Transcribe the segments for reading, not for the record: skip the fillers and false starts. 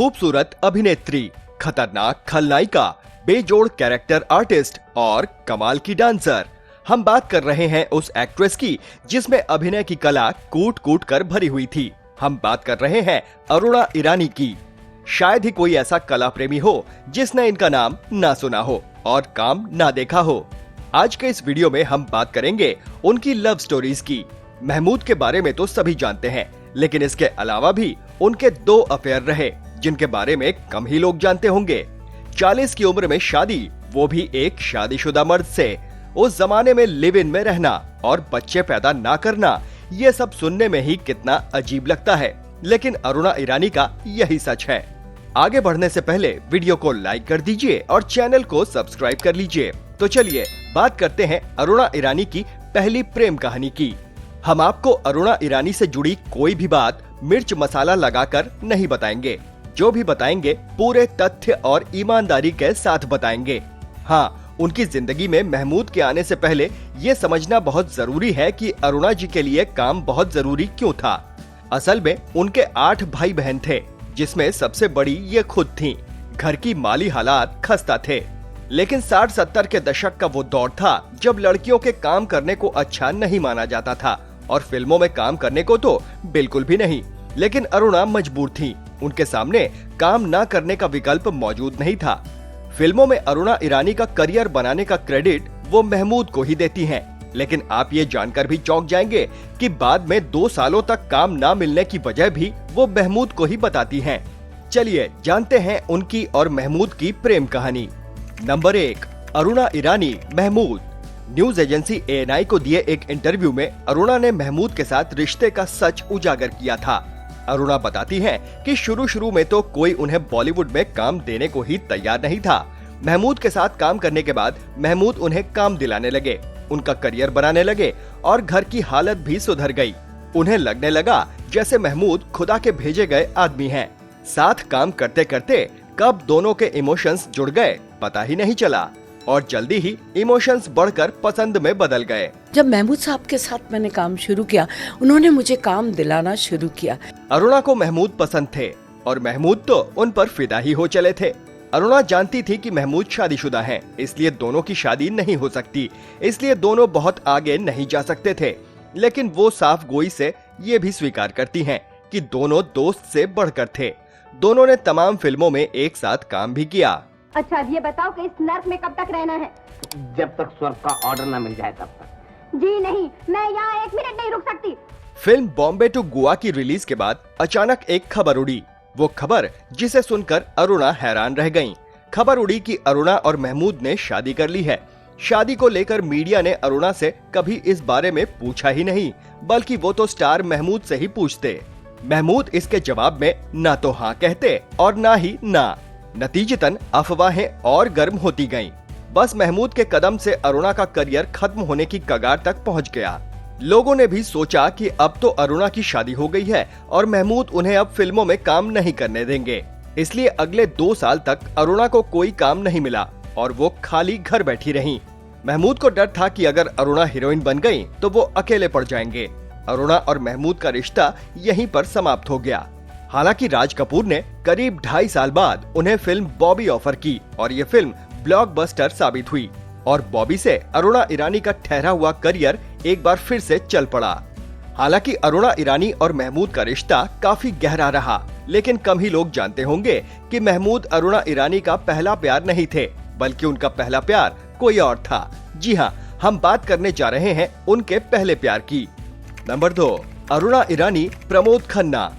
खूबसूरत अभिनेत्री, खतरनाक खलनायिका, बेजोड़ कैरेक्टर आर्टिस्ट और कमाल की डांसर। हम बात कर रहे हैं उस एक्ट्रेस की जिसमें अभिनय की कला कूट कूट कर भरी हुई थी। हम बात कर रहे हैं अरुणा ईरानी की। शायद ही कोई ऐसा कला प्रेमी हो जिसने इनका नाम ना सुना हो और काम ना देखा हो। आज के इस वीडियो में हम बात करेंगे उनकी लव स्टोरीज की। महमूद के बारे में तो सभी जानते हैं, लेकिन इसके अलावा भी उनके 2 अफेयर रहे जिनके बारे में कम ही लोग जानते होंगे। 40 की उम्र में शादी, वो भी एक शादीशुदा मर्द से। उस जमाने में लिव इन में रहना और बच्चे पैदा ना करना, ये सब सुनने में ही कितना अजीब लगता है, लेकिन अरुणा ईरानी का यही सच है। आगे बढ़ने से पहले वीडियो को लाइक कर दीजिए और चैनल को सब्सक्राइब कर लीजिए। तो चलिए बात करते हैं अरुणा ईरानी की पहली प्रेम कहानी की। हम आपको अरुणा ईरानी से जुड़ी कोई भी बात मिर्च मसाला लगाकर नहीं बताएंगे। जो भी बताएंगे पूरे तथ्य और ईमानदारी के साथ बताएंगे। हाँ, उनकी जिंदगी में महमूद के आने से पहले ये समझना बहुत जरूरी है कि अरुणा जी के लिए काम बहुत जरूरी क्यों था। असल में उनके 8 भाई बहन थे, जिसमें सबसे बड़ी ये खुद थीं। घर की माली हालात खस्ता थे, लेकिन 60-70 के दशक का वो दौर था जब लड़कियों के काम करने को अच्छा नहीं माना जाता था और फिल्मों में काम करने को तो बिल्कुल भी नहीं। लेकिन अरुणा मजबूर थी, उनके सामने काम ना करने का विकल्प मौजूद नहीं था। फिल्मों में अरुणा ईरानी का करियर बनाने का क्रेडिट वो महमूद को ही देती हैं, लेकिन आप ये जानकर भी चौंक जाएंगे कि बाद में 2 सालों तक काम ना मिलने की वजह भी वो महमूद को ही बताती हैं। चलिए जानते हैं उनकी और महमूद की प्रेम कहानी। नंबर 1, अरुणा ईरानी महमूद। न्यूज एजेंसी ANI को दिए एक इंटरव्यू में अरुणा ने महमूद के साथ रिश्ते का सच उजागर किया था। अरुणा बताती हैं कि शुरू में तो कोई उन्हें बॉलीवुड में काम देने को ही तैयार नहीं था। महमूद के साथ काम करने के बाद महमूद उन्हें काम दिलाने लगे, उनका करियर बनाने लगे और घर की हालत भी सुधर गई। उन्हें लगने लगा जैसे महमूद खुदा के भेजे गए आदमी हैं। साथ काम करते करते कब दोनों के इमोशंस जुड़ गए पता ही नहीं चला और जल्दी ही इमोशंस बढ़कर पसंद में बदल गए। जब महमूद साहब के साथ मैंने काम शुरू किया, उन्होंने मुझे काम दिलाना शुरू किया। अरुणा को महमूद पसंद थे और महमूद तो उन पर फिदा ही हो चले थे। अरुणा जानती थी कि महमूद शादीशुदा हैं, इसलिए दोनों की शादी नहीं हो सकती, इसलिए दोनों बहुत आगे नहीं जा सकते थे। लेकिन वो साफ गोई से ये भी स्वीकार करती हैं कि दोनों दोस्त से बढ़कर थे। दोनों ने तमाम फिल्मों में एक साथ काम भी किया। अच्छा, अब ये बताओ कि इस नर्क में कब तक रहना है? जब तक स्वर्ग का ऑर्डर न मिल जाए तब तक। जी नहीं, मैं यहाँ 1 मिनट नहीं रुक सकती। फिल्म बॉम्बे टू गोवा की रिलीज के बाद अचानक एक खबर उड़ी। वो खबर जिसे सुनकर अरुणा हैरान रह गईं। खबर उड़ी कि अरुणा और महमूद ने शादी कर ली है। शादी को लेकर मीडिया ने अरुणा से कभी इस बारे में पूछा ही नहीं, बल्कि वो तो स्टार महमूद से ही पूछते। महमूद इसके जवाब में ना तो हाँ कहते और ना ही ना। नतीजतन अफवाहें और गर्म होती गईं। बस महमूद के कदम से अरुणा का करियर खत्म होने की कगार तक पहुंच गया। लोगों ने भी सोचा कि अब तो अरुणा की शादी हो गई है और महमूद उन्हें अब फिल्मों में काम नहीं करने देंगे। इसलिए अगले 2 साल तक अरुणा को कोई काम नहीं मिला और वो खाली घर बैठी रहीं। महमूद को डर था कि अगर अरुणा हीरोइन बन गई तो वो अकेले पड़ जाएंगे। अरुणा और महमूद का रिश्ता यहीं पर समाप्त हो गया। हालांकि राज कपूर ने करीब 2.5 साल बाद उन्हें फिल्म बॉबी ऑफर की और ये फिल्म ब्लॉकबस्टर साबित हुई और बॉबी से अरुणा ईरानी का ठहरा हुआ करियर एक बार फिर से चल पड़ा। हालांकि अरुणा ईरानी और महमूद का रिश्ता काफी गहरा रहा, लेकिन कम ही लोग जानते होंगे कि महमूद अरुणा ईरानी का पहला प्यार नहीं थे, बल्कि उनका पहला प्यार कोई और था। जी हाँ, हम बात करने जा रहे हैं उनके पहले प्यार की। नंबर 2, अरुणा ईरानी प्रमोद खन्ना।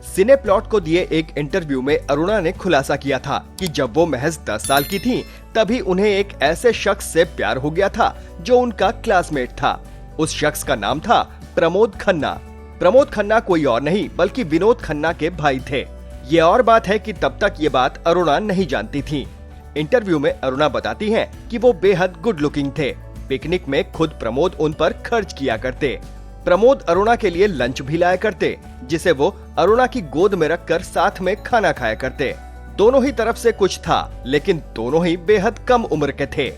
सिने प्लॉट को दिए एक इंटरव्यू में अरुणा ने खुलासा किया था कि जब वो महज 10 साल की थीं, तभी उन्हें एक ऐसे शख्स से प्यार हो गया था जो उनका क्लासमेट था। उस शख्स का नाम था प्रमोद खन्ना। प्रमोद खन्ना कोई और नहीं बल्कि विनोद खन्ना के भाई थे। ये और बात है कि तब तक ये बात अरुणा नहीं जानती थी। इंटरव्यू में अरुणा बताती हैं कि वो बेहद गुड लुकिंग थे। पिकनिक में खुद प्रमोद उन पर खर्च किया करते। प्रमोद अरुणा के लिए लंच भी लाया करते, जिसे वो अरुणा की गोद में रखकर साथ में खाना खाया करते। दोनों ही तरफ से कुछ था, लेकिन दोनों ही बेहद कम उम्र के थे।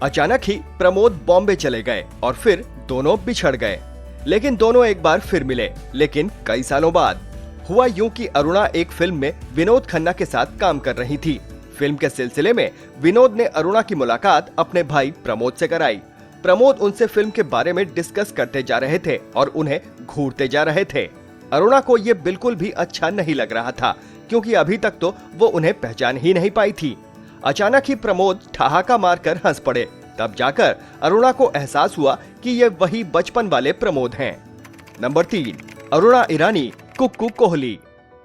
अचानक ही प्रमोद बॉम्बे चले गए और फिर दोनों बिछड़ गए। लेकिन दोनों एक बार फिर मिले, लेकिन कई सालों बाद। हुआ यूं कि अरुणा एक फिल्म में विनोद खन्ना के साथ काम कर रही थी। फिल्म के सिलसिले में विनोद ने अरुणा की मुलाकात अपने भाई प्रमोद से कराई। प्रमोद उनसे फिल्म के बारे में डिस्कस करते जा रहे थे और उन्हें घूरते जा रहे थे। अरुणा को ये बिल्कुल भी अच्छा नहीं लग रहा था, क्योंकि अभी तक तो वो उन्हें पहचान ही नहीं पाई थी। अचानक ही प्रमोद ठहाका मारकर हंस पड़े। तब जाकर अरुणा को एहसास हुआ कि ये वही बचपन वाले प्रमोद हैं। नंबर 3, अरुणा ईरानी कुक्कू कोहली।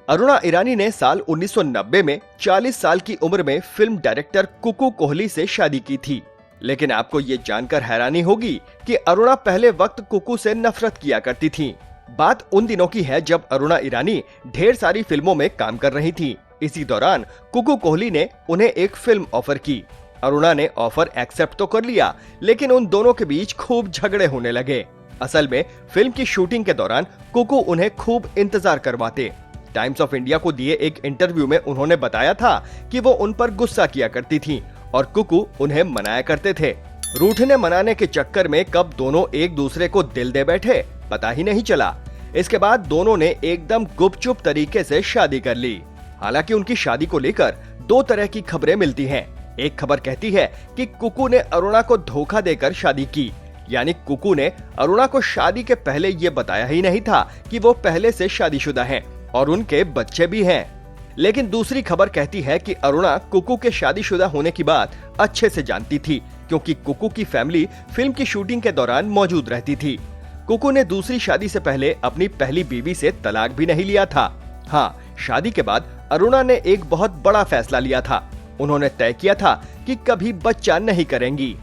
अरुणा ईरानी ने साल 1990 में 40 साल की उम्र में फिल्म डायरेक्टर कुक्कू कोहली से शादी की थी। लेकिन आपको ये जानकर हैरानी होगी कि अरुणा पहले वक्त कुक्कू से नफरत किया करती थी। बात उन दिनों की है जब अरुणा ईरानी ढेर सारी फिल्मों में काम कर रही थी। इसी दौरान कुक्कू कोहली ने उन्हें एक फिल्म ऑफर की। अरुणा ने ऑफर एक्सेप्ट तो कर लिया, लेकिन उन दोनों के बीच खूब झगड़े होने लगे। असल में फिल्म की शूटिंग के दौरान कुक्कू उन्हें खूब इंतजार करवाते। टाइम्स ऑफ इंडिया को दिए एक इंटरव्यू में उन्होंने बताया था कि वो उन पर गुस्सा किया करती थी और कुक्कू उन्हें मनाया करते थे। रूठने मनाने के चक्कर में कब दोनों एक दूसरे को दिल दे बैठे पता ही नहीं चला। इसके बाद दोनों ने एकदम गुपचुप तरीके से शादी कर ली। हालांकि उनकी शादी को लेकर दो तरह की खबरें मिलती हैं। एक खबर कहती है कि कुक्कू ने अरुणा को धोखा देकर शादी की, यानी कुक्कू ने अरुणा को शादी के पहले ये बताया ही नहीं था कि वो पहले से शादीशुदा हैं और उनके बच्चे भी हैं। लेकिन दूसरी खबर कहती है कि अरुणा कुक्कू के शादीशुदा होने की बात अच्छे से जानती थी, क्योंकि कुक्कू की फैमिली फिल्म की शूटिंग के दौरान मौजूद रहती थी। कुक्कू ने दूसरी शादी से पहले अपनी पहली बीवी से तलाक भी नहीं लिया था। हाँ, शादी के बाद अरुणा ने एक बहुत बड़ा फैसला लिया था। उन्होंने तय किया था कि कभी बच्चा नहीं करेंगी।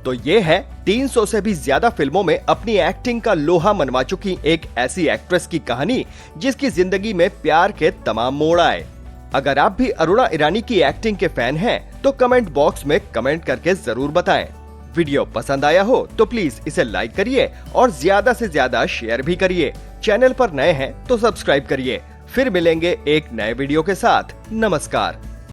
तो ये है 300 से भी ज्यादा फिल्मों में अपनी एक्टिंग का लोहा मनवा चुकी एक ऐसी एक्ट्रेस की कहानी, जिसकी जिंदगी में प्यार के तमाम मोड़ आए। अगर आप भी अरुणा ईरानी की एक्टिंग के फैन हैं, तो कमेंट बॉक्स में कमेंट करके जरूर बताएं। वीडियो पसंद आया हो तो प्लीज इसे लाइक करिए और ज्यादा से ज्यादा शेयर भी करिए। चैनल पर नए हैं तो सब्सक्राइब करिए। फिर मिलेंगे एक नए वीडियो के साथ। नमस्कार।